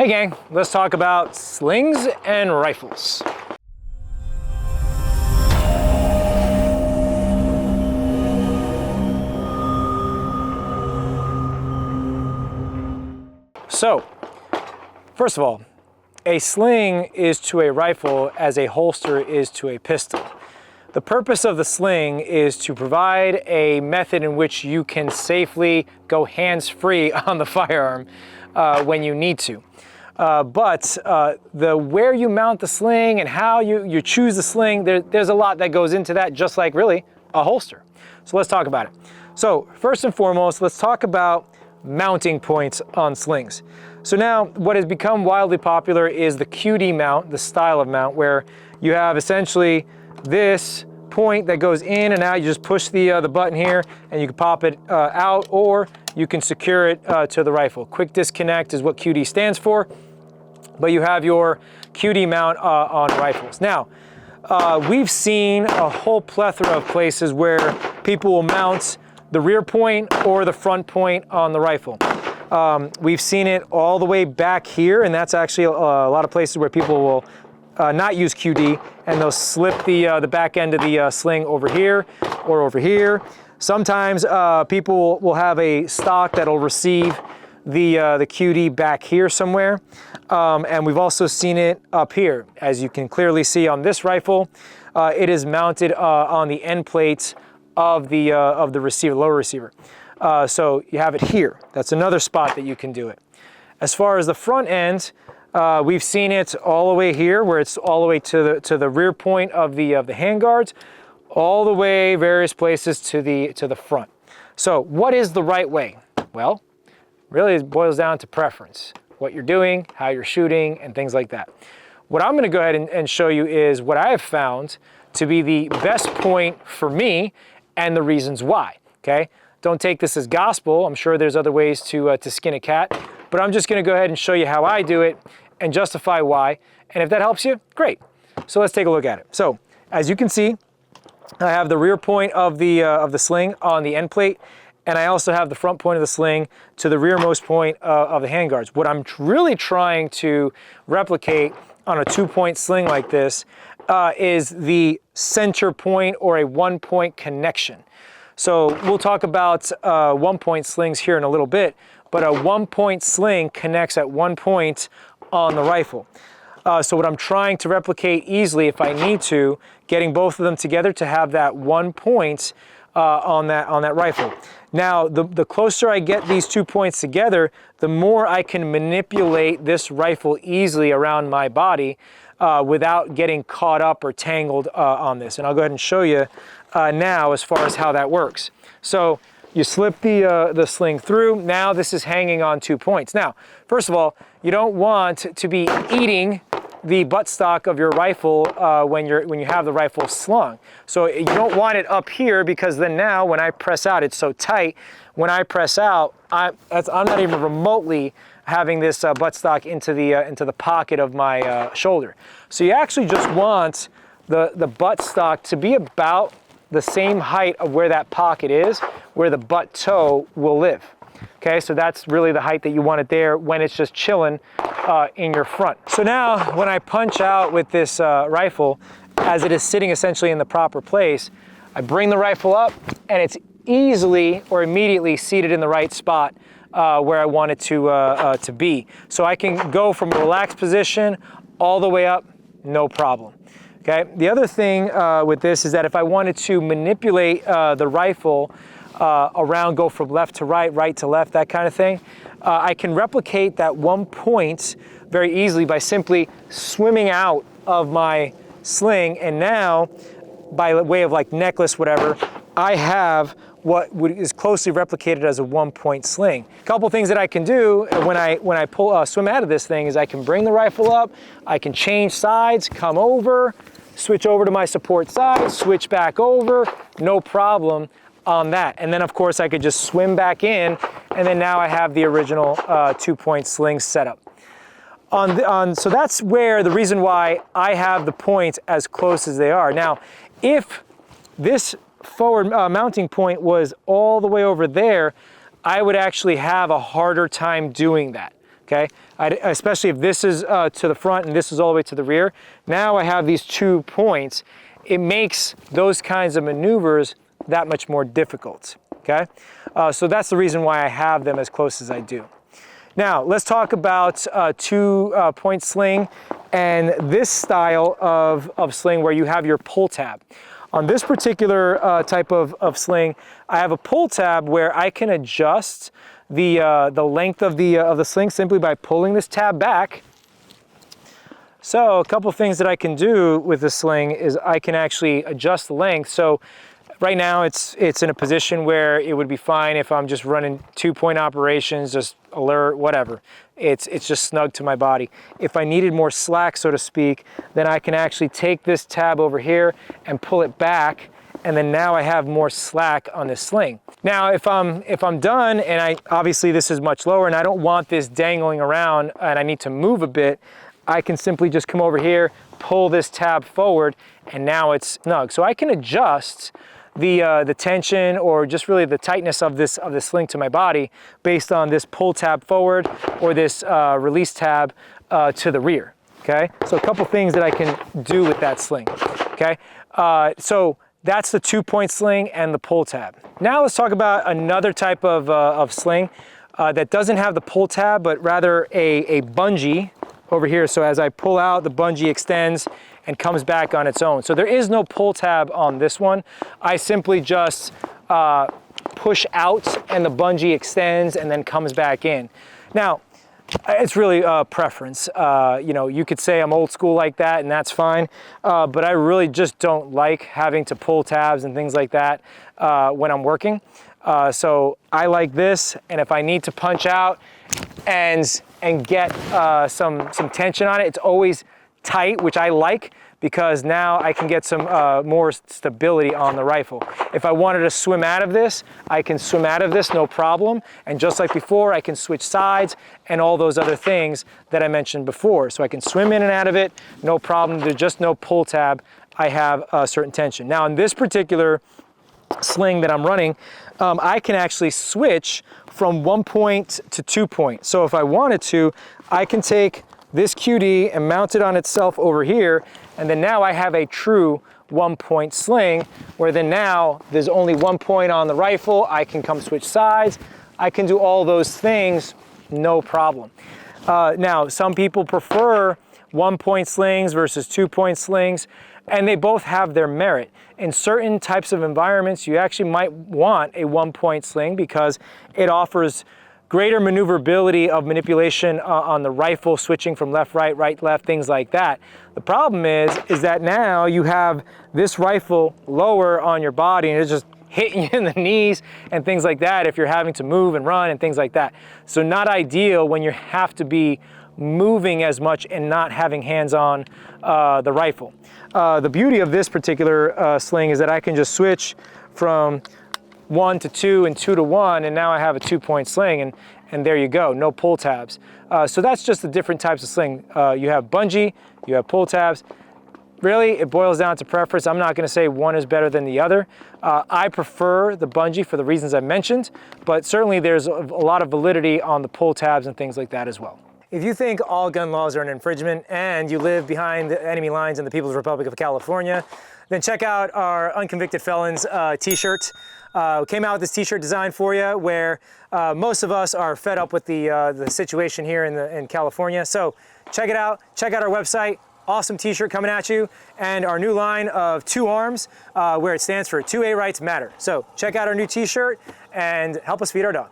Hey gang, let's talk about slings and rifles. So, first of all, a sling is to a rifle as a holster is to a pistol. The purpose of the sling is to provide a method in which you can safely go hands-free on the firearm when you need to. But where you mount the sling and how you choose the sling, there's a lot that goes into that, just like really a holster. So let's talk about it. So first and foremost, let's talk about mounting points on slings. So now what has become wildly popular is the QD mount, the style of mount, where you have essentially this point that goes in and out. You just push the button here and you can pop it out, or you can secure it to the rifle. Quick disconnect is what QD stands for, but you have your QD mount on rifles. Now, we've seen a whole plethora of places where people will mount the rear point or the front point on the rifle. We've seen it all the way back here, and that's actually a lot of places where people will not use QD, and they'll slip the back end of the sling over here or over here. Sometimes people will have a stock that'll receive the QD back here somewhere, and we've also seen it up here. As you can clearly see on this rifle, it is mounted on the end plates of the receiver, lower receiver. So you have it here. That's another spot that you can do it. As far as the front end, we've seen it all the way here, where it's all the way to the rear point of the handguards, all the way various places to the front. So what is the right way? Well, really it boils down to preference. What you're doing, how you're shooting, and things like that. What I'm going to go ahead and show you is what I have found to be the best point for me and the reasons why. Okay? Don't take this as gospel. I'm sure there's other ways to skin a cat, but I'm just going to go ahead and show you how I do it and justify why. And if that helps you, great. So let's take a look at it. So as you can see, I have the rear point of the sling on the end plate, and I also have the front point of the sling to the rearmost point of the handguards. What I'm really trying to replicate on a 2-point sling like this is the center point, or a 1-point connection. So we'll talk about 1-point slings here in a little bit, but a 1-point sling connects at 1 point on the rifle. So what I'm trying to replicate easily, if I need to, getting both of them together to have that 1 point on that rifle. Now, the closer I get these 2 points together, the more I can manipulate this rifle easily around my body without getting caught up or tangled on this. And I'll go ahead and show you now as far as how that works. So you slip the sling through. Now this is hanging on 2 points. Now, first of all, you don't want to be eating the buttstock of your rifle when you have the rifle slung. So you don't want it up here, because then now when I press out, it's so tight. When I press out, I'm not even remotely having this buttstock into the pocket of my shoulder. So you actually just want the buttstock to be about the same height of where that pocket is, where the butt toe will live. Okay, so that's really the height that you want it there when it's just chilling in your front. So now when I punch out with this rifle, as it is sitting essentially in the proper place, I bring the rifle up and it's easily or immediately seated in the right spot where I want it to be. So I can go from a relaxed position all the way up, no problem. Okay, the other thing with this is that if I wanted to manipulate the rifle around, go from left to right, right to left, that kind of thing, I can replicate that 1 point very easily by simply swimming out of my sling, and now by way of like necklace, whatever, I have what is closely replicated as a 1-point sling. A couple things that I can do when I swim out of this thing is I can bring the rifle up, I can change sides, come over, switch over to my support side, switch back over, no problem on that. And then of course I could just swim back in, and then now I have the original 2-point sling setup. So that's where the reason why I have the points as close as they are. Now, if this forward mounting point was all the way over there, I would actually have a harder time doing that. okay? Especially if this is to the front and this is all the way to the rear. Now I have these 2 points. It makes those kinds of maneuvers that much more difficult, okay? So that's the reason why I have them as close as I do. Now, let's talk about 2-point sling and this style of sling where you have your pull tab. On this particular type of sling, I have a pull tab where I can adjust the length of the sling simply by pulling this tab back. So a couple things that I can do with the sling is I can actually adjust the length. So right now it's in a position where it would be fine if I'm just running 2-point operations, just alert, whatever. It's just snug to my body. If I needed more slack, so to speak, then I can actually take this tab over here and pull it back, and then now I have more slack on this sling. Now, if I'm done, and obviously this is much lower, and I don't want this dangling around, and I need to move a bit, I can simply just come over here, pull this tab forward, and now it's snug. So I can adjust the tension or just really the tightness of this sling to my body based on this pull tab forward or this release tab to the rear. Okay, so a couple things that I can do with that sling. Okay, so that's the 2-point sling and the pull tab. Now let's talk about another type of sling that doesn't have the pull tab, but rather a bungee over here. So as I pull out, the bungee extends and comes back on its own. So there is no pull tab on this one. I simply just push out and the bungee extends and then comes back in. Now, it's really preference. You know, you could say I'm old school like that and that's fine, but I really just don't like having to pull tabs and things like that when I'm working. So I like this, and if I need to punch out and get some tension on it, it's always tight, which I like, because now I can get some more stability on the rifle. If I wanted to swim out of this, I can swim out of this, no problem. And just like before, I can switch sides and all those other things that I mentioned before. So I can swim in and out of it, no problem. There's just no pull tab. I have a certain tension. Now in this particular sling that I'm running, I can actually switch from 1-point to 2-point. So if I wanted to, I can take this QD and mount it on itself over here, and then now I have a true 1-point sling, where then now there's only 1 point on the rifle. I can come switch sides. I can do all those things, no problem. Now, some people prefer 1-point slings versus 2-point slings, and they both have their merit. In certain types of environments, you actually might want a 1-point sling because it offers greater maneuverability of manipulation on the rifle, switching from left, right, left, things like that. The problem is that now you have this rifle lower on your body and it's just hitting you in the knees and things like that if you're having to move and run and things like that. So not ideal when you have to be moving as much and not having hands on the rifle. The beauty of this particular sling is that I can just switch from 1 to 2 and 2 to 1, and now I have a 2-point sling, and there you go, no pull tabs. So that's just the different types of sling. You have bungee, you have pull tabs. Really, it boils down to preference. I'm not going to say one is better than the other. I prefer the bungee for the reasons I mentioned, but certainly there's a lot of validity on the pull tabs and things like that as well. If you think all gun laws are an infringement and you live behind the enemy lines in the People's Republic of California, then check out our Unconvicted Felons t-shirt. Came out with this t-shirt design for you where most of us are fed up with the situation here in California. So check it out. Check out our website. Awesome t-shirt coming at you. And our new line of 2 arms where it stands for 2A Rights Matter. So check out our new t-shirt and help us feed our dog.